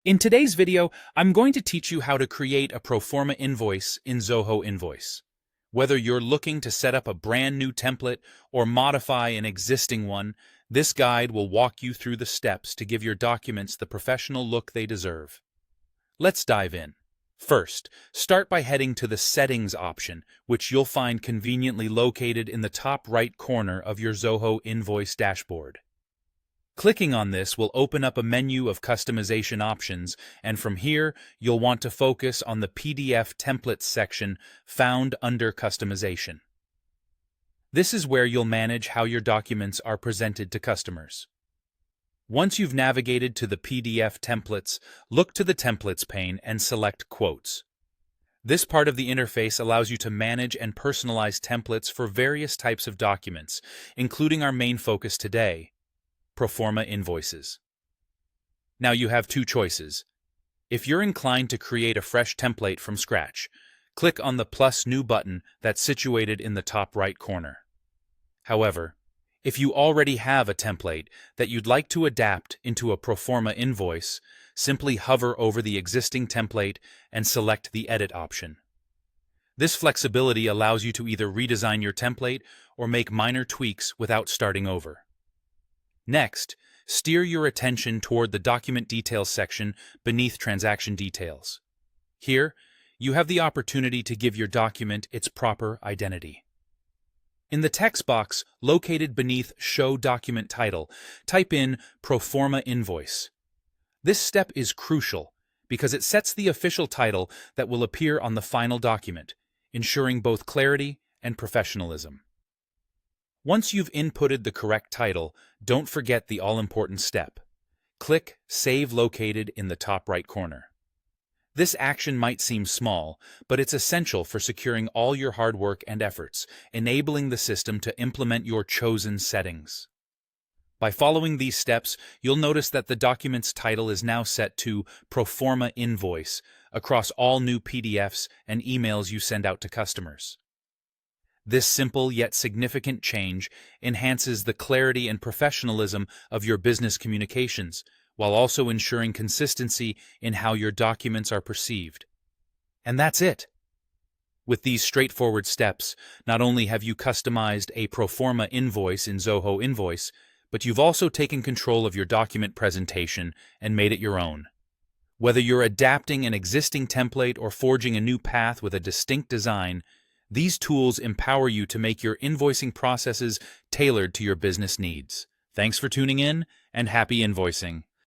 In today's video, I'm going to teach you how to create a Proforma invoice in Zoho Invoice. Whether you're looking to set up a brand new template or modify an existing one, this guide will walk you through the steps to give your documents the professional look they deserve. Let's dive in. First, start by heading to the Settings option, which you'll find conveniently located in the top right corner of your Zoho Invoice dashboard. Clicking on this will open up a menu of customization options, and from here, you'll want to focus on the PDF Templates section found under Customization. This is where you'll manage how your documents are presented to customers. Once you've navigated to the PDF Templates, look to the Templates pane and select Quotes. This part of the interface allows you to manage and personalize templates for various types of documents, including our main focus today, Proforma Invoices. Now you have two choices. If you're inclined to create a fresh template from scratch, click on the plus new button that's situated in the top right corner. However, if you already have a template that you'd like to adapt into a Proforma invoice, simply hover over the existing template and select the Edit option. This flexibility allows you to either redesign your template or make minor tweaks without starting over. Next, steer your attention toward the Document Details section beneath Transaction Details. Here, you have the opportunity to give your document its proper identity. In the text box located beneath Show Document Title, type in Proforma Invoice. This step is crucial because it sets the official title that will appear on the final document, ensuring both clarity and professionalism. Once you've inputted the correct title, don't forget the all-important step. Click Save located in the top right corner. This action might seem small, but it's essential for securing all your hard work and efforts, enabling the system to implement your chosen settings. By following these steps, you'll notice that the document's title is now set to Proforma Invoice across all new PDFs and emails you send out to customers. This simple yet significant change enhances the clarity and professionalism of your business communications, while also ensuring consistency in how your documents are perceived. And that's it. With these straightforward steps, not only have you customized a Proforma invoice in Zoho Invoice, but you've also taken control of your document presentation and made it your own. Whether you're adapting an existing template or forging a new path with a distinct design, these tools empower you to make your invoicing processes tailored to your business needs. Thanks for tuning in, and happy invoicing.